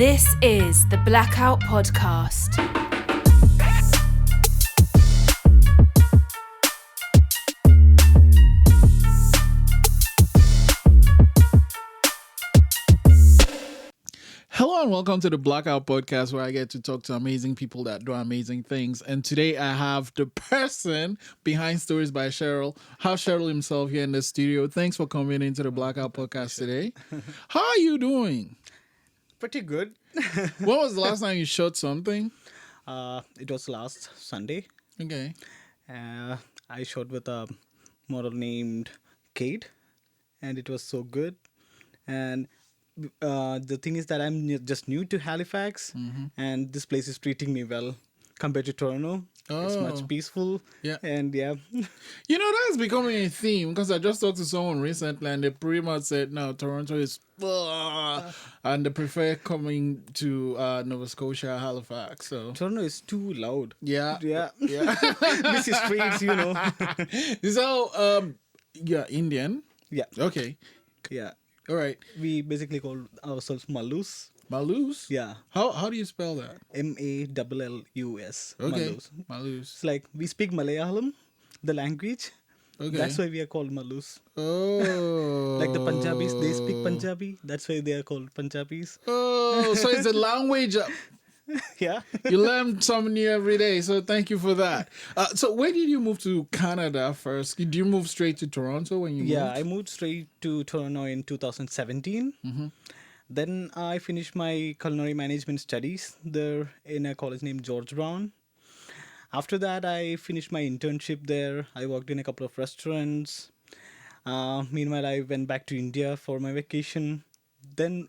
This is the Blackout podcast. Hello and welcome to the Blackout podcast, where I get to talk to amazing people that do amazing things. And today I have the person behind Stories by Sheril, Sheril himself here in the studio. Thanks for coming into the Blackout podcast today. How are you doing? Pretty good. When was the last time you shot something? It was last Sunday. Okay. I shot with a model named Kate, and it was so good. And the thing is that I'm just new to Halifax, and this place is treating me well compared to Toronto. It's much peaceful. Yeah. And yeah. You know, that's becoming a theme because I just talked to someone recently and they pretty much said, no, Toronto is and they prefer coming to Nova Scotia, Halifax. So Toronto is too loud. yeah. Yeah. Busy streets, you know. So, yeah, Indian. Yeah. Okay. Yeah. All right. We basically call ourselves Malus. Malus? Yeah. How do you spell that? Malllus. Okay. Malus. Malus. It's like we speak Malayalam, the language. Okay. That's why we are called Malus. Oh. Like the Punjabis, they speak Punjabi. That's why they are called Punjabis. Oh, so it's a language. Yeah. You learn something new every day, so thank you for that. So where did you move to Canada first? Did you move straight to Toronto when you Yeah, moved? I moved straight to Toronto in 2017. Then I finished my culinary management studies there in a college named George Brown. After that, I finished my internship there. I worked in a couple of restaurants. Meanwhile, I went back to India for my vacation. Then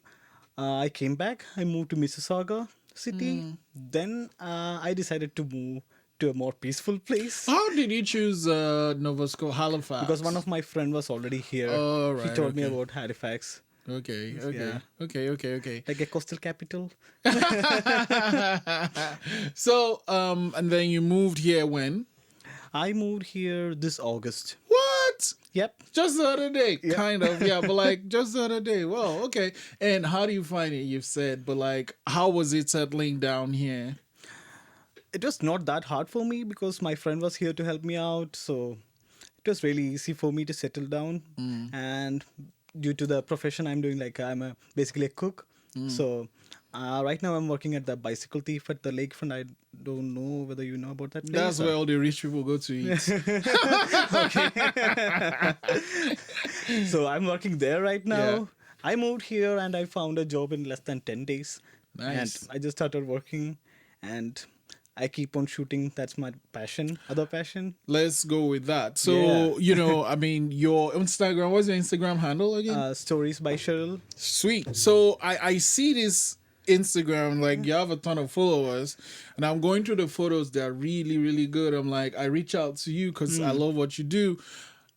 I came back. I moved to Mississauga city. Then I decided to move to a more peaceful place. How did you choose Nova Scotia, Halifax? Because one of my friends was already here. Oh, He right, told me okay. about Halifax. Okay. Yeah. Okay. Like a coastal capital. So, and then you moved here when? I moved here this August. What? Yep. Just the other day, kind of. Yeah, but like just the other day. Well, okay. And how do you find it? You've said, but like, how was it settling down here? It was not that hard for me because my friend was here to help me out. So it was really easy for me to settle down. And due to the profession I'm doing, like I'm basically a cook. So right now I'm working at the Bicycle Thief at the lakefront. I don't know whether you know about that place. That's where all the rich people go to eat. So I'm working there right now. Yeah. I moved here and I found a job in less than 10 days. Nice. And I just started working and I keep on shooting. That's my passion, other passion. Let's go with that. So, Yeah. you know, I mean, your Instagram, what's your Instagram handle again? Stories by Sheril. Sweet. So I see this Instagram, like you have a ton of followers, and I'm going through the photos. They're really, really good. I'm like, I reach out to you because I love what you do.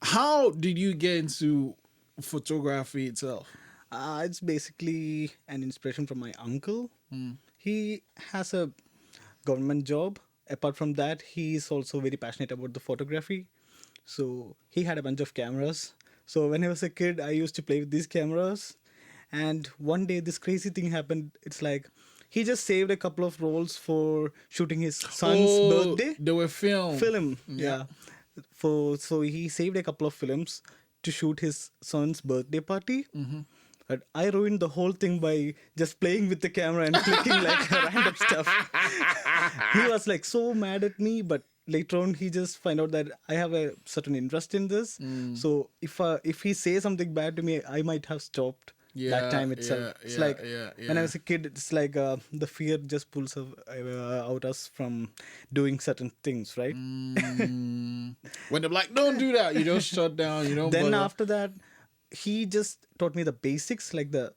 How did you get into photography itself? It's basically an inspiration from my uncle. He has a government job. Apart from that, he is also very passionate about the photography. So he had a bunch of cameras. So when I was a kid, I used to play with these cameras. And one day, this crazy thing happened. It's like he just saved a couple of rolls for shooting his son's birthday. They were Film. Yeah. So he saved a couple of films to shoot his son's birthday party. But I ruined the whole thing by just playing with the camera and clicking like random stuff. He was like so mad at me, but later on he just find out that I have a certain interest in this. So if he says something bad to me, I might have stopped that time itself. It's like when I was a kid, it's like the fear just pulls out us from doing certain things, right? When they're like, don't do that, you don't shut down, you don't Then bother. after that, he just taught me the basics, like the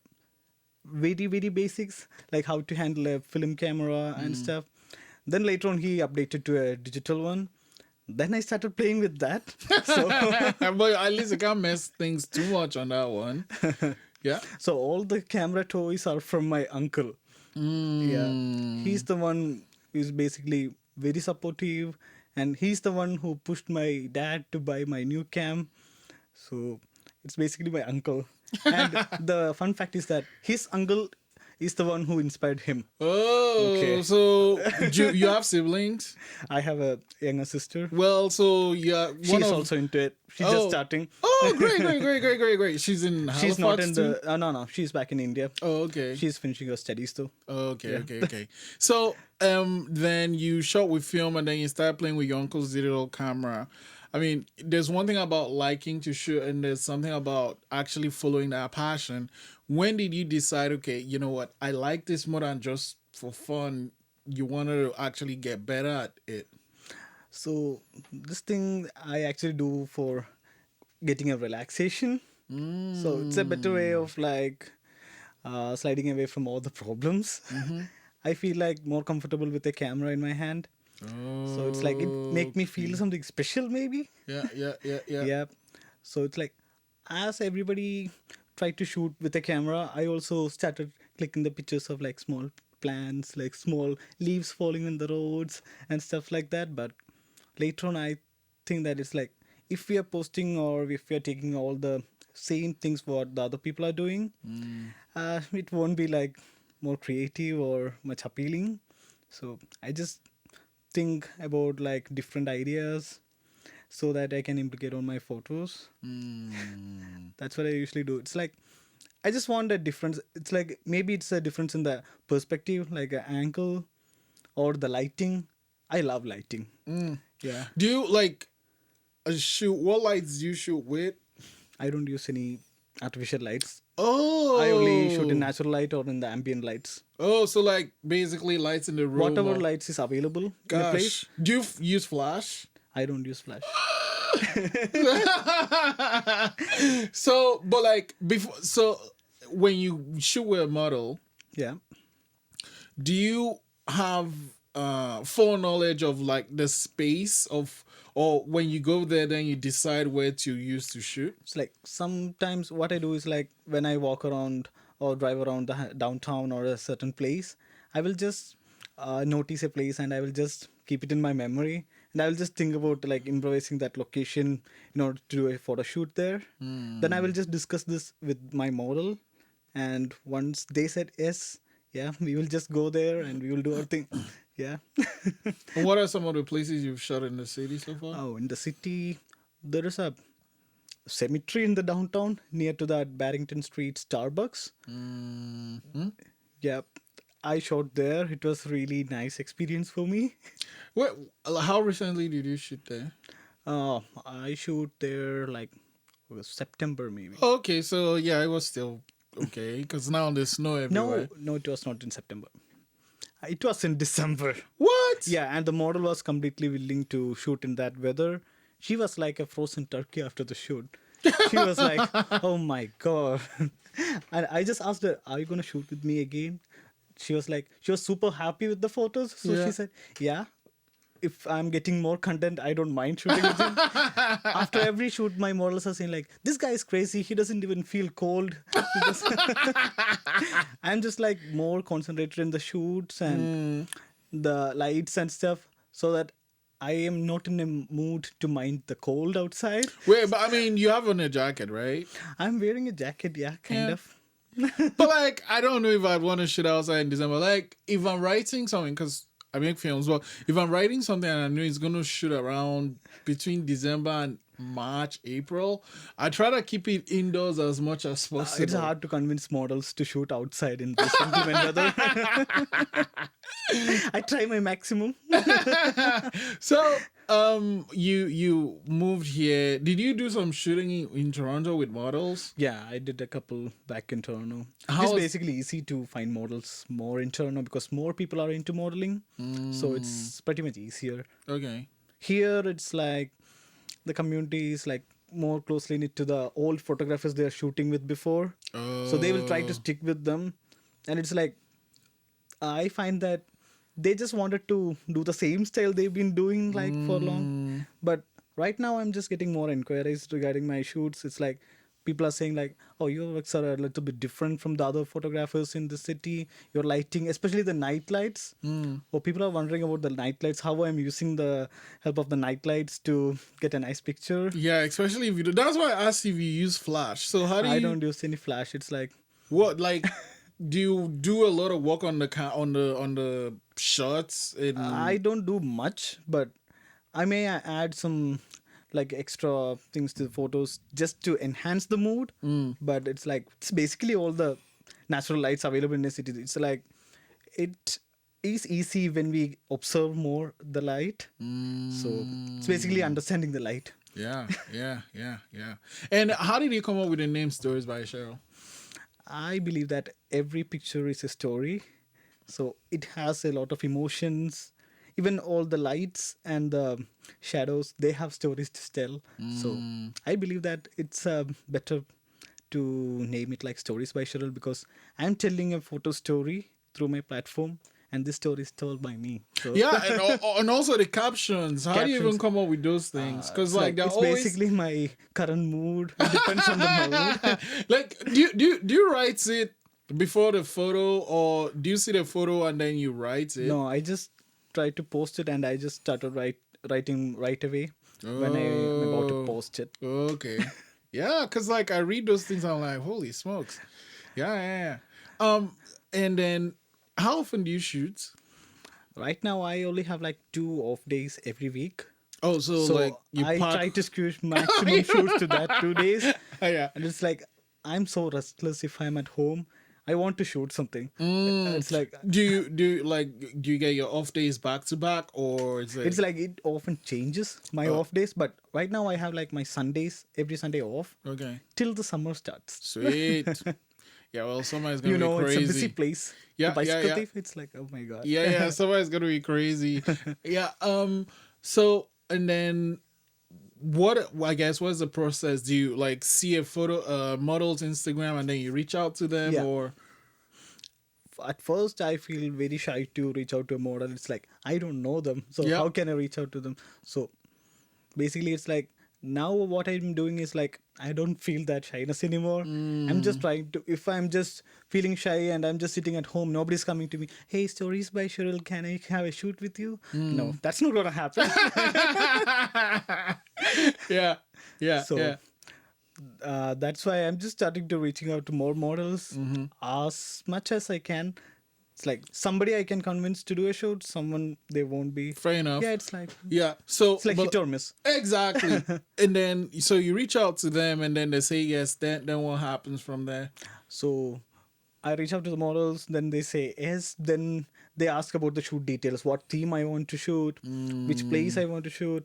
very, very basics, like how to handle a film camera and stuff. Then later on, he updated to a digital one. Then I started playing with that. So, But at least you can't mess things too much on that one. Yeah. so all the camera toys are from my uncle. Yeah, he's the one who's basically very supportive, and he's the one who pushed my dad to buy my new cam. So it's basically my uncle. And the fun fact is that his uncle is the one who inspired him. Oh, Okay. so you have siblings? I have a younger sister. Well, so yeah, She's also into it. She's just Oh. starting. Oh, great. She's in Halifax She's not in too? the. No. She's back in India. Oh, okay. She's finishing her studies though. Okay. So, then you shot with film, and then you started playing with your uncle's digital camera. I mean, there's one thing about liking to shoot, and there's something about actually following that passion. When did you decide, okay, you know what, I like this more than just for fun? You wanted to actually get better at it. So this thing I actually do for getting a relaxation. So it's a better way of like sliding away from all the problems. I feel like more comfortable with a camera in my hand. So it's like it make me feel something special maybe. Yeah. Yeah. So it's like as everybody tried to shoot with a camera, I also started clicking the pictures of like small plants, like small leaves falling in the roads and stuff like that. But later on, I think that it's like if we are posting or if we are taking all the same things what the other people are doing, it won't be like more creative or much appealing. So I just think about like different ideas so that I can implicate on my photos. That's what I usually do. It's like I just want a difference. It's like maybe it's a difference in the perspective, like an angle or the lighting. I love lighting. Yeah. Do you like shoot? What lights do you shoot with? I don't use any artificial lights. Oh, I only shoot in natural light or in the ambient lights. Oh, so like basically lights in the room. Whatever or- lights is available in a place. Gosh, do you use flash? I don't use flash. So, but like before, so when you shoot with a model, Yeah. do you have foreknowledge of like the space of, or when you go there, then you decide where to use to shoot? It's like sometimes what I do is like when I walk around or drive around the downtown or a certain place, I will just notice a place and I will just keep it in my memory and I will just think about like improvising that location in order to do a photo shoot there. Then I will just discuss this with my model, and once they said yes, yeah, we will just go there and we will do our thing. Yeah. And what are some of the places you've shot in the city so far? Oh, in the city, there is a cemetery in the downtown near to that Barrington Street Starbucks. Yeah, I shot there. It was really nice experience for me. What? How recently did you shoot there? I shoot there like it was September maybe. Okay, so yeah, it was still okay because now there's snow everywhere. No, it was not in September. It was in December. What? Yeah, and the model was completely willing to shoot in that weather. She was like a frozen turkey after the shoot. She was like, "Oh my god!" And I just asked her, "Are you gonna shoot with me again?" She was like, she was super happy with the photos. So Yeah. she said, "Yeah, if I'm getting more content, I don't mind shooting with him." After every shoot, my models are saying like, "This guy is crazy. He doesn't even feel cold." I'm just like more concentrated in the shoots and the lights and stuff, so that I am not in a mood to mind the cold outside. Wait, but I mean, you have on a jacket, right? I'm wearing a jacket, yeah, kind Yeah. of. But like, I don't know if I'd want to shoot outside in December. Like, if I'm writing something, because I make films, but if I'm writing something and I know it's gonna shoot around between December and March, April, I try to keep it indoors as much as possible. It's hard to convince models to shoot outside in this inclement weather. I try my maximum. So, you moved here. Did you do some shooting in Toronto with models? Yeah, I did a couple back in Toronto. How It's was- basically easy to find models more in Toronto because more people are into modeling. So it's pretty much easier. Okay. Here, it's like the community is like more closely knit to the old photographers they are shooting with before. So they will try to stick with them. And it's like, I find that they just wanted to do the same style they've been doing like for long. But right now I'm just getting more inquiries regarding my shoots. It's like people are saying like, "Oh, your works are a little bit different from the other photographers in the city. Your lighting, especially the night lights." Or people are wondering about the night lights, how I'm using the help of the night lights to get a nice picture. Yeah, especially if you do. That's why I asked if you use flash. So how do you? I don't use any flash. It's like What, like, do you do a lot of work on the shots? I don't do much, but I may add some like extra things to the photos just to enhance the mood. But it's basically all the natural lights available in the city. It's like it is easy when we observe more the light. So it's basically understanding the light. Yeah. And how did you come up with the name Stories by Cheryl? I believe that every picture is a story. So it has a lot of emotions. Even all the lights and the shadows, they have stories to tell. So I believe that it's better to name it like Stories by Sheril because I'm telling a photo story through my platform and this story is told by me. So Yeah, and also the captions. How do you even Captions. come up with those things? Because they're it's always basically my current mood. It depends on the mood. like do you write it before the photo, or do you see the photo and then you write it? No, I just try to post it and I just started writing right away when I'm about to post it. Okay. Yeah, because like I read those things, I'm like, holy smokes. Yeah. And then how often do you shoot? Right now, I only have like 2 off days every week. Oh, so like you I pack. try to squeeze maximum shoots to that 2 days. Yeah. And it's like, I'm so restless if I'm at home. I want to shoot something. It's like, Do you get your off days back to back, or is it? it's like it often changes my off days. But right now, I have like my Sundays, every Sunday off Okay. till the summer starts. Sweet. Yeah, well, summer's gonna You know, be crazy. it's a busy place. Yeah, The bicycle yeah. thief, it's like, oh my God. Yeah, summer's gonna be crazy. Yeah. So and then what's the process? Do you like see a photo model's Instagram and then you reach out to them, Yeah. or At first, I feel very shy to reach out to a model. It's like, I don't know them. So Yeah. how can I reach out to them? So basically, it's like, now what I'm doing is like, I don't feel that shyness anymore. I'm just trying to, if I'm just feeling shy and I'm just sitting at home, nobody's coming to me, hey, Stories by Sheril, can I have a shoot with you? No, that's not going to happen. yeah. So that's why I'm just starting to reaching out to more models as much as I can. It's like somebody I can convince to do a shoot, someone they won't be. Fair enough. Yeah, it's like So it's like hit or miss. Exactly. And then so you reach out to them and then they say yes, then what happens from there? So I reach out to the models, then they say yes, then they ask about the shoot details, what theme I want to shoot, which place I want to shoot,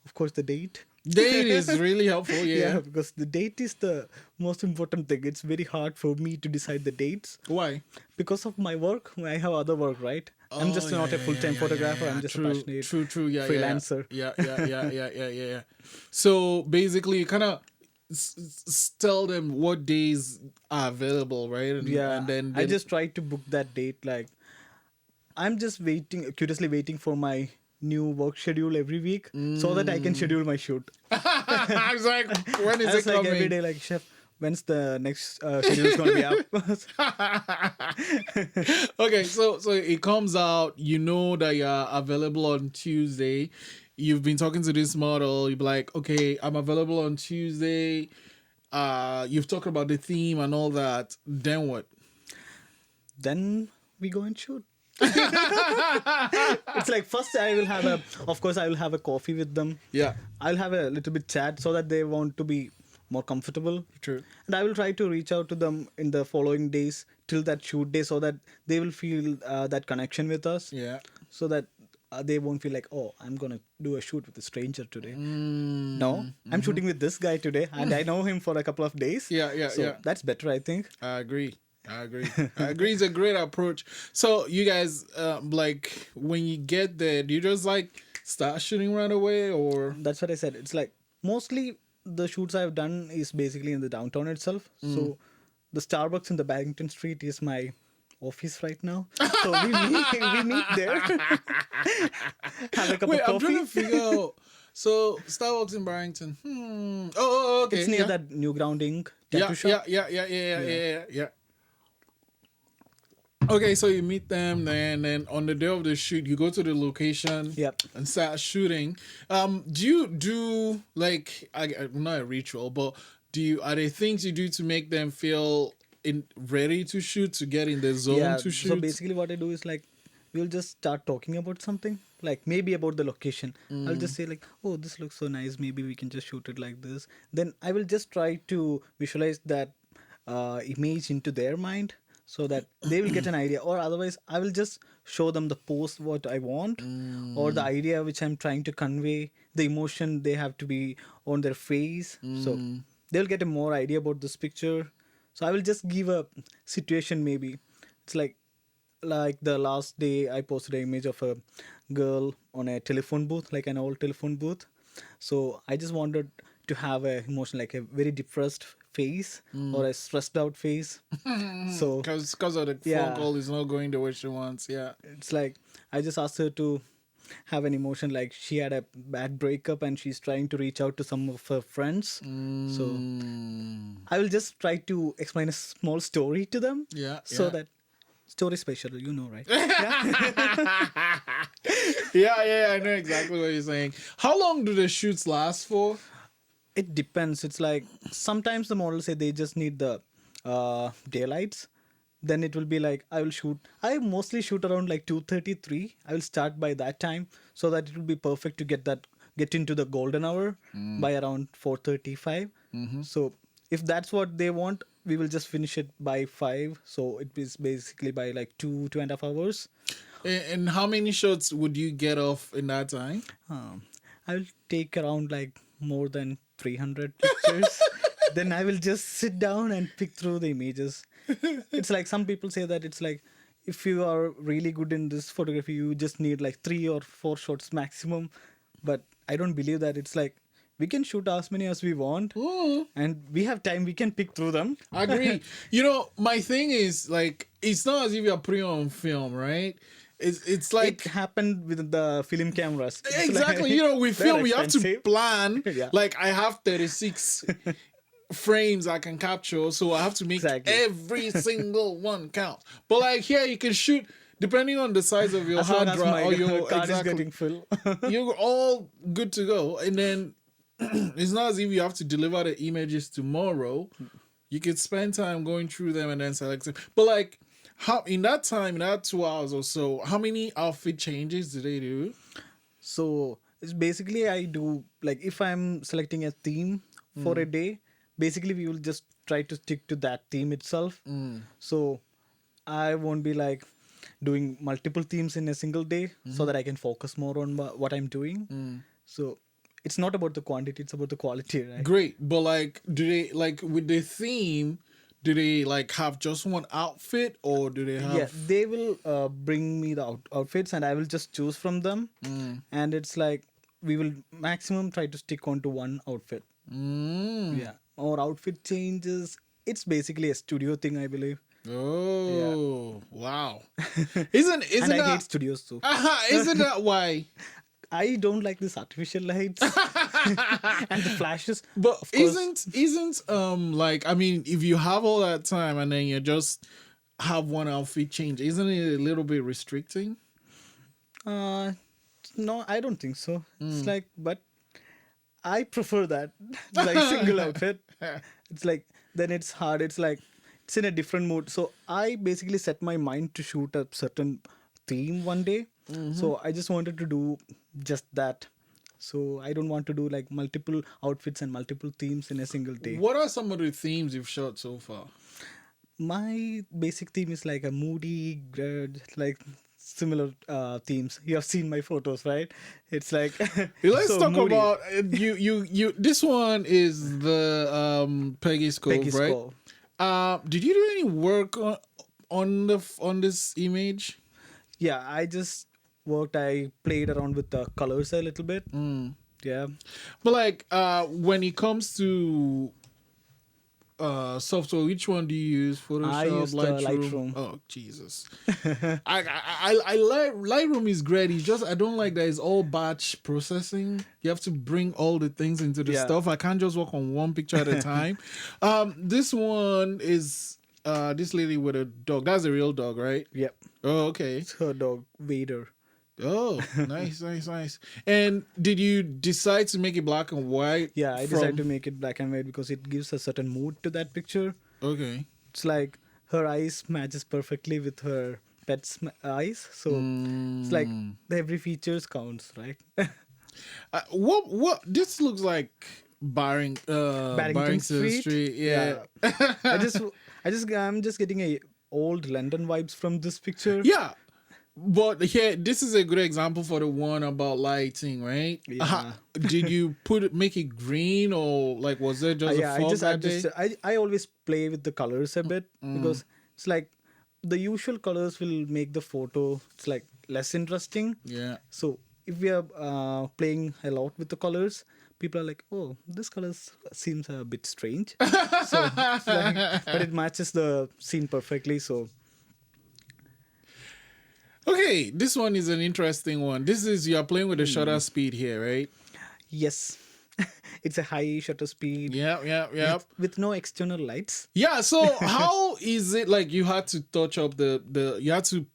of course the date. Date is really helpful, yeah. Because the date is the most important thing. It's very hard for me to decide the dates. Why? Because of my work, I have other work, right? I'm just not a full-time photographer. I'm just a passionate freelancer. Yeah. So basically, you kind of tell them what days are available, right? And then I just try to book that date. Like, I'm just curiously waiting for my new work schedule every week so that I can schedule my shoot. I was like, when is I it was like coming? every day, like, chef, when's the next schedule is going to be up? Okay, so it comes out, you know that you're available on Tuesday. You've been talking to this model, you'll be like, okay, I'm available on Tuesday. You've talked about the theme and all that. Then what? Then we go and shoot. It's like first I will have a coffee with them. Yeah. I'll have a little bit chat so that they want to be more comfortable. True. And I will try to reach out to them in the following days till that shoot day so that they will feel that connection with us. Yeah. So that they won't feel like, oh, I'm going to do a shoot with a stranger today. No, I'm shooting with this guy today and I know him for a couple of days. So that's better, I think. I agree. It's a great approach. So you guys, like when you get there, do you just like start shooting right away, or? That's what I said. It's like mostly the shoots I've done is basically in the downtown itself. So the Starbucks in the Barrington Street is my office right now. So we meet there. Have a cup of I'm coffee. trying to figure out. So Starbucks in Barrington. Oh, okay. It's near that New Ground Inc. tattoo shop. Yeah. Okay, so you meet them, then on the day of the shoot, you go to the location and start shooting. Do you do like not a ritual, but are there things you do to make them feel ready to shoot, to get in the zone to shoot? So basically what I do is like we'll just start talking about something, like maybe about the location. I'll just say like, oh, this looks so nice, maybe we can just shoot it like this. Then I will just try to visualize that image into their mind so that they will get an idea, or otherwise I will just show them the post what I want, or the idea which I'm trying to convey, the emotion they have to be on their face. So they'll get a more idea about this picture. So I will just give a situation. Maybe it's like the last day I posted an image of a girl on a telephone booth, like an old telephone booth. So I just wanted to have a emotion, like a very depressed face or a stressed out face. So Because of the phone call is not going the way she wants. Yeah. it's like I just asked her to have an emotion like she had a bad breakup and she's trying to reach out to some of her friends. So I will just try to explain a small story to them. Yeah, So yeah. that story special, right? Yeah, I know exactly what you're saying. How long do the shoots last for? It depends. It's like sometimes the models say they just need the daylights. Then it will be like I mostly shoot around like 2:33. I will start by that time so that it will be perfect to get into the golden hour by around 4:35. So if that's what they want, we will just finish it by 5. So it is basically by like 2.5 hours. And how many shots would you get off in that time? I will take around like more than 300 pictures. Then I will just sit down and pick through the images. It's like some people say that it's like if you are really good in this photography, you just need like 3 or 4 shots maximum. But I don't believe that. It's like we can shoot as many as we want, and we have time. We can pick through them. I agree. My thing is like it's not as if you're putting on film, right? It's like It happened with the film cameras. It's exactly. like, We they're film. We have to expensive. plan. Yeah. Like I have 36 frames I can capture, so I have to make Exactly. every single one count. But like here, you can shoot depending on the size of your As long hard as drive my or your card is exactly. getting full. You're all good to go, and then it's not as if you have to deliver the images tomorrow. You could spend time going through them and then select them. But like, how in that time, in that 2 hours or so, how many outfit changes do they do? So it's basically I do like if I'm selecting a theme for a day, basically we will just try to stick to that theme itself. So I won't be like doing multiple themes in a single day so that I can focus more on what I'm doing. So it's not about the quantity, it's about the quality, right? Great, but like, do they like with the theme? Do they like have just one outfit, or do they have? Yeah, they will bring me the outfits and I will just choose from them. And it's like we will maximum try to stick onto one outfit. Yeah, or outfit changes. It's basically a studio thing, I believe. Oh, wow! Isn't And I that hate studios too. isn't that why? I don't like this artificial lights and the flashes. But Of course, isn't like, I mean, if you have all that time and then you just have one outfit change, isn't it a little bit restricting? no, I don't think so. It's like, but I prefer that like single outfit. It's like then it's hard. It's like it's in a different mood. So I basically set my mind to shoot a certain theme one day. So I just wanted to do just that. So I don't want to do like multiple outfits and multiple themes in a single day. What are some of the themes you've shot so far? My basic theme is like a moody, like similar themes. You have seen my photos, right? It's like Let's so talk moody. about you. This one is the Peggy's Cove, Peggy's right? Cove. Did you do any work on this image? Yeah, I just worked. I played around with the colors a little bit. Yeah. But like when it comes to software, which one do you use? Photoshop, I use the Lightroom. Oh Jesus! I like Lightroom is great. It's just I don't like that it's all batch processing. You have to bring all the things into the Yeah. stuff. I can't just work on one picture at a time. This one is this lady with a dog. That's a real dog, right? Yep. Oh, okay. It's her dog, Vader. Oh, nice. And did you decide to make it black and white? Yeah, I decided to make it black and white because it gives a certain mood to that picture. Okay. it's like her eyes matches perfectly with her pet's eyes. So it's like every features counts, right? What? This looks like Barrington Barrington Street. Street. Yeah. I just, I'm just getting a old London vibes from this picture. Yeah. But here, this is a good example for the one about lighting, right? Yeah. Did you make it green, or like was there just a Yeah, I fog just that day? adjust. I always play with the colors a bit because it's like the usual colors will make the photo. It's like less interesting. Yeah. So if we are playing a lot with the colors, people are like, "Oh, this color seems a bit strange." So, it's like, but it matches the scene perfectly. So Okay, this one is an interesting one. This is you are playing with the shutter speed here, right? yes, it's a high shutter speed. Yeah. With no external lights. Yeah. So how is it like you had to touch up the you had to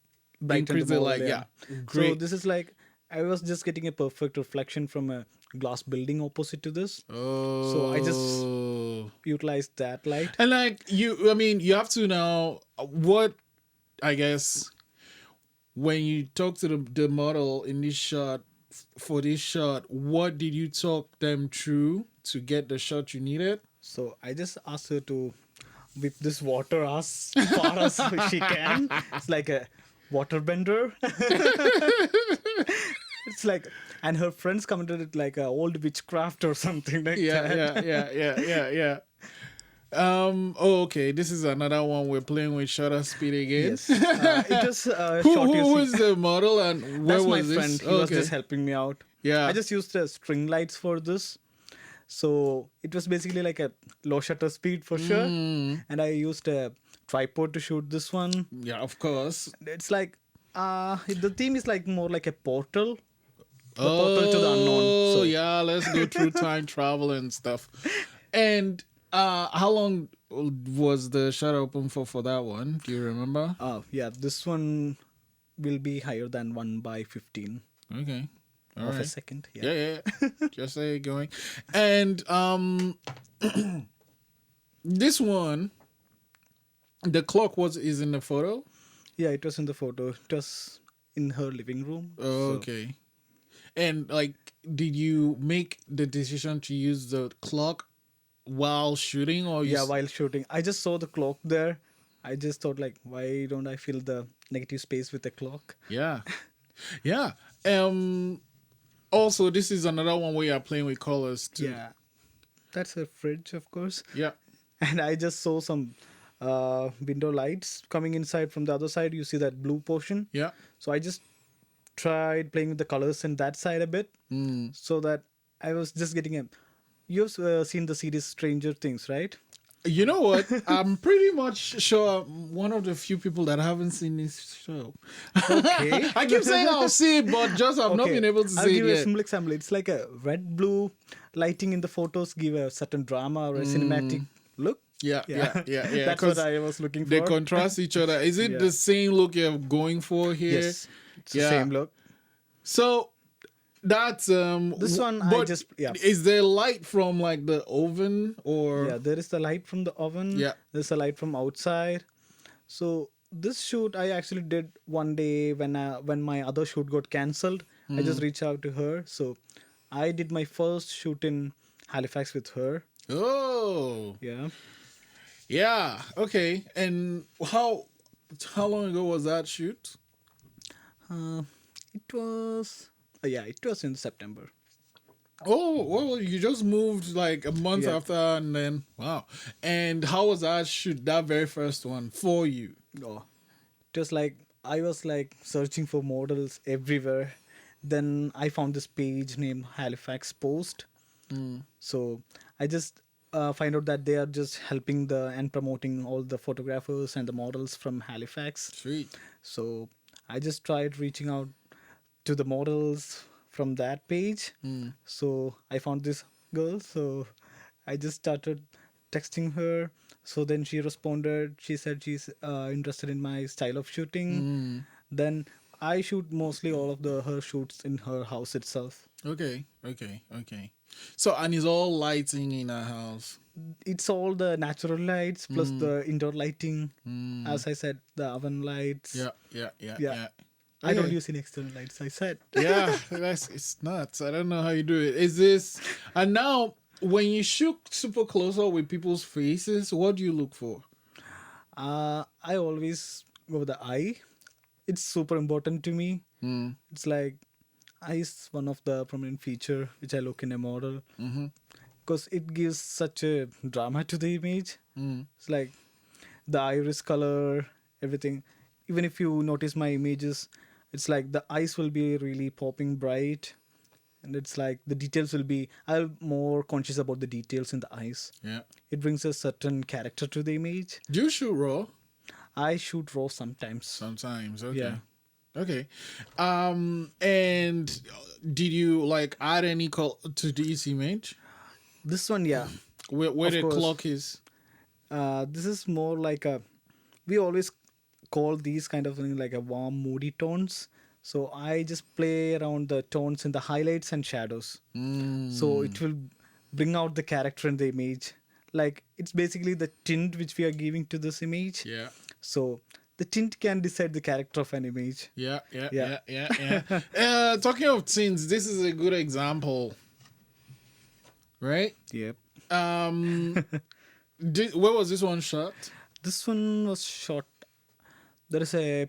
Brighten increase the the model, light? Yeah. So Great. this is like I was just getting a perfect reflection from a glass building opposite to this. Oh. So I just utilized that light. and like I mean, you have to now what I guess when you talk to the model in this shot for this shot, what did you talk them through to get the shot you needed? So I just asked her to whip this water as far as she can. It's like a water bender. It's like, and her friends commented it like a old witchcraft or something like that. Yeah. Oh, okay. This is another one we're playing with shutter speed again. Yes. It was Who, short. who is the model and where That's my was this? friend. He was just helping me out. Yeah. I just used string lights for this. So it was basically like a low shutter speed for sure. And I used a tripod to shoot this one. Yeah, of course. It's like, the theme is like more like a portal. The portal to the unknown. So Yeah, let's go through time travel and stuff. And how long was the shutter open for that one? Do you remember? Yeah, this one will be higher than 1/15 Okay. All of a right. second. Yeah. Just say it going. And this one, the clock is in the photo. Yeah, it was in the photo. It was in her living room. Oh, So- okay. And like, did you make the decision to use the clock while shooting, or Yeah, while shooting. I just saw the clock there. I just thought like, why don't I fill the negative space with a clock? Yeah. Also, this is another one where you're playing with colors too. Yeah. That's a fridge, of course. Yeah. And I just saw some window lights coming inside from the other side. You see that blue portion? Yeah. So I just tried playing with the colors in that side a bit. So that I was just getting a... You've seen the series Stranger Things, right? You know what? I'm pretty much sure I'm one of the few people that haven't seen this show. Okay. I keep saying I'll see it, but just I've not been able to I'll see give it you a yet. simple example. It's like a red-blue lighting in the photos give a certain drama or a cinematic look. Yeah. That's 'cause what I was looking for. they contrast each other. Is it Yeah. the same look you're going for here? Yes. It's the same look. So that's This one I but just- yeah. Is there light from like the oven or Yeah, there is the light from the oven. Yeah. There's a light from outside. So this shoot I actually did one day when my other shoot got cancelled. I just reached out to her. So I did my first shoot in Halifax with her. Oh. Yeah. Yeah. Okay. And how long ago was that shoot? It was it was in September. Oh, well, you just moved like a month Yeah. after, and then wow. And how was that shoot? That very first one for you? Oh, it was like I was like searching for models everywhere. Then I found this page named Halifax Post. So I just find out that they are just helping and promoting all the photographers and the models from Halifax. Sweet. So I just tried reaching out to the models from that page. So I found this girl. So I just started texting her. So then she responded. She said she's interested in my style of shooting. Then I shoot mostly all of her shoots in her house itself. Okay. So, and it's all lighting in a house. It's all the natural lights plus the indoor lighting. Mm. As I said, the oven lights. Yeah. Yeah. I don't Okay. use any external lights. I said. Yeah, it's nuts. I don't know how you do it. Is this and now when you shoot super close up with people's faces, what do you look for? I always go with the eye. It's super important to me. Mm. It's like eye is one of the prominent feature which I look in a model Mm-hmm. because it gives such a drama to the image. Mm. It's like the iris color, everything. Even if you notice my images, it's like the eyes will be really popping bright, and it's like the details will be. I'm more conscious about the details in the eyes. Yeah. It brings a certain character to the image. Do you shoot raw? I shoot raw sometimes. Sometimes. Okay. Yeah. Okay. And did you like add any to this image? This one, yeah. Where Of the course. clock is? This is more like a. We always call these kind of things like a warm, moody tones. So I just play around the tones in the highlights and shadows. Mm. So it will bring out the character in the image. Like it's basically the tint which we are giving to this image. Yeah. So the tint can decide the character of an image. Yeah. Yeah. Talking of tints, this is a good example, right? Yep. Where was this one shot? This one was shot. There is a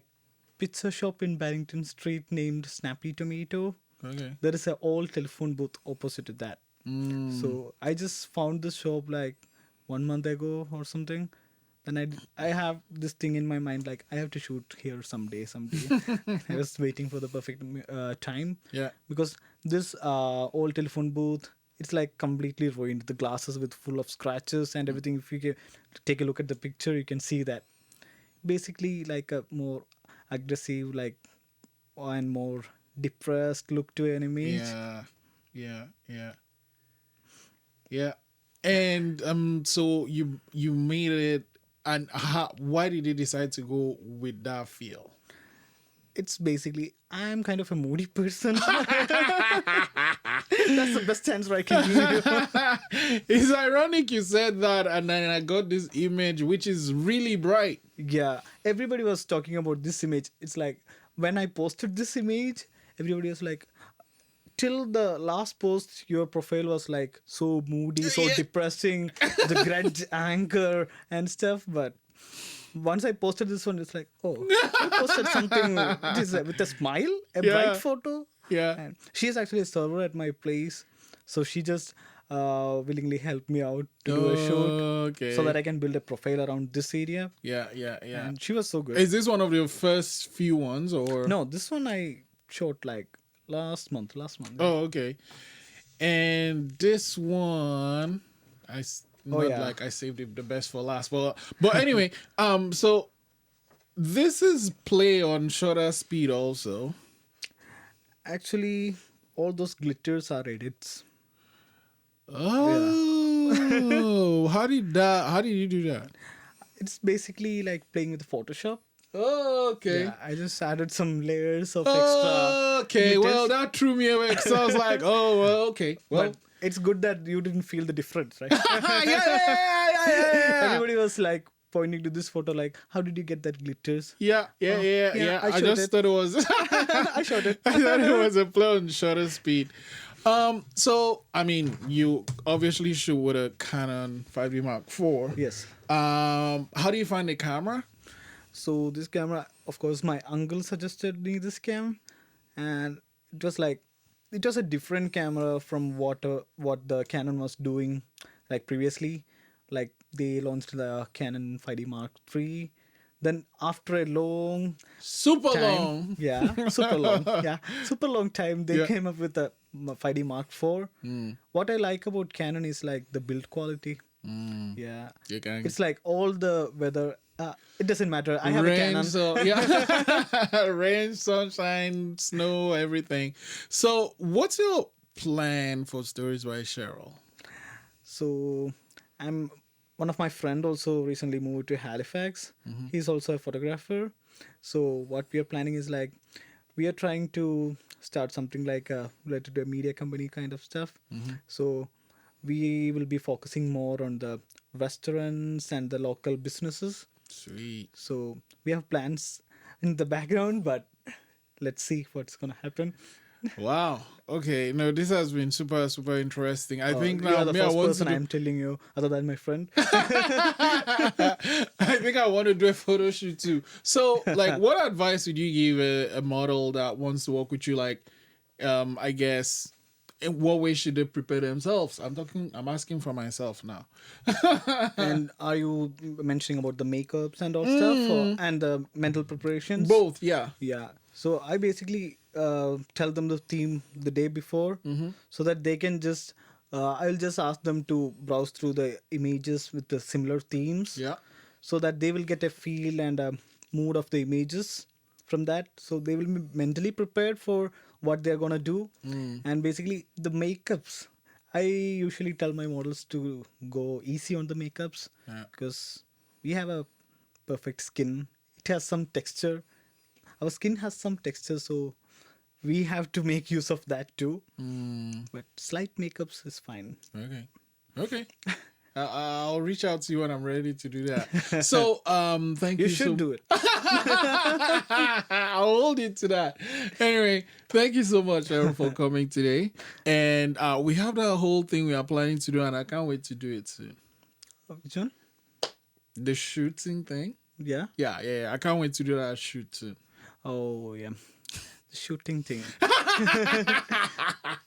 pizza shop in Barrington Street named Snappy Tomato. Okay. There is an old telephone booth opposite to that. Mm. So I just found this shop like 1 month ago or something. Then I have this thing in my mind like I have to shoot here someday. I was waiting for the perfect time. Yeah. Because this old telephone booth, it's like completely ruined. The glasses with full of scratches and everything. If you can take a look at the picture, you can see that. Basically like a more aggressive like and more depressed look to an image. Yeah. And so you made it, and why did you decide to go with that feel? It's basically I'm kind of a moody person. That's the best answer I can give you. It's ironic you said that, and then I got this image which is really bright. Yeah, everybody was talking about this image. It's like when I posted this image, everybody was like, till the last post, your profile was like so moody, so Yeah. depressing, the grudge, anger, and stuff. But once I posted this one, it's like, oh, I posted something with a smile, a Yeah. bright photo. Yeah. And she is actually a server at my place, so she just willingly helped me out to do a shoot, Okay. so that I can build a profile around this area. Yeah. And she was so good. Is this one of your first few ones, or No, this one I shot like last month. Oh, okay. And this one, like I saved it the best for last, but anyway, so this is play on shutter speed also. Actually, all those glitters are edits. Oh, how did you do that? It's basically like playing with Photoshop. Oh, okay. Yeah, I just added some layers of extra. Okay, glitters. well, that threw me away because I was like, oh, well, okay. Well, But it's good that you didn't feel the difference, right? yeah. Everybody was like pointing to this photo, like, how did you get that glitters? Yeah. I I showed just it. thought it was. I shot it. I thought it was a play on shutter speed. So I mean, you obviously shoot with a Canon 5D Mark IV. Yes. How do you find the camera? So this camera, of course, my uncle suggested me this cam, and it was like, it was a different camera from what the Canon was doing, like previously. Like they launched the Canon 5D Mark III. Then after a long Super time, long. super long time, they Yeah. came up with the 5D Mark IV. What I like about Canon is like the build quality. Yeah, You can it's like all the weather. It doesn't matter. I have a Canon. Rain, sunshine, snow, everything. So, what's your plan for Stories by Sheril? So one of my friend also recently moved to Halifax. He's also a photographer. So what we are planning is like we are trying to start something like related to a media company kind of stuff. So we will be focusing more on the restaurants and the local businesses. Sweet. So we have plans in the background, but let's see what's gonna happen. Wow. Okay. No, this has been super, super interesting. I think You now are the me, I first want to person do, I'm telling you, other than my friend. I think I want to do a photo shoot too. So, like, what advice would you give a model that wants to work with you? Like, I guess, in what way should they prepare themselves? I'm asking for myself now. And are you mentioning about the makeups and all stuff, and the mental preparations? Both, yeah. Yeah. So I basically tell them the theme the day before, so that they can just. I'll just ask them to browse through the images with the similar themes, Yeah. so that they will get a feel and a mood of the images from that. So they will be mentally prepared for what they're gonna do, and basically the makeups. I usually tell my models to go easy on the makeups Yeah. because we have a perfect skin. It has some texture. Our skin has some texture, so we have to make use of that too. But slight makeups is fine. Okay. Okay. I'll reach out to you when I'm ready to do that. So, thank you. You should do it. I'll hold you to that. Anyway, thank you so much, Aaron, for coming today. And we have the whole thing we are planning to do, and I can't wait to do it soon. Which one? The shooting thing. Yeah. Yeah. I can't wait to do that shoot soon. Oh yeah. The shooting thing.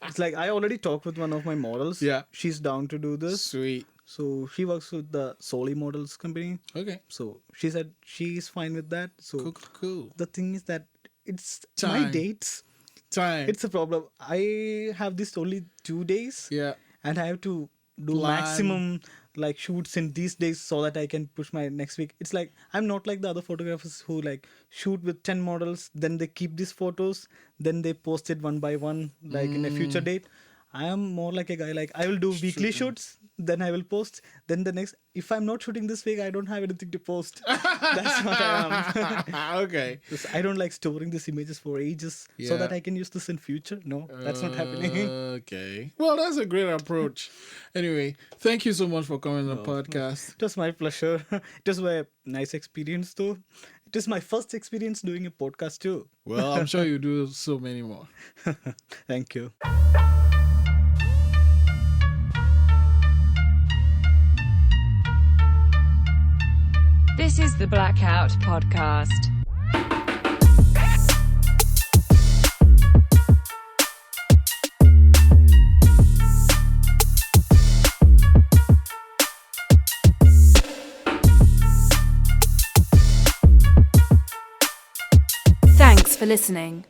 It's like I already talked with one of my models. Yeah. She's down to do this. Sweet. So she works with the Soli Models company. Okay. So she said she's fine with that. So Cool. the thing is that it's Time. my dates. Time. It's a problem. I have this only 2 days. Yeah. And I have to do Plan. maximum like shoots in these days so that I can push my next week. It's like I'm not like the other photographers who like shoot with 10 models, then they keep these photos, then they post it one by one like in a future date. I am more like a guy like I will do weekly shoots, then I will post, then the next if I'm not shooting this week I don't have anything to post. That's what I am. Okay. 'Cause I don't like storing these images for ages so that Yeah. I can use this in future. No, that's not happening. Okay. Well, that's a great approach. Anyway, thank you so much for coming on the podcast. It was my pleasure. It was a nice experience though. It is my first experience doing a podcast too. Well, I'm sure you do so many more. Thank you. This is the Blackout podcast. Thanks for listening.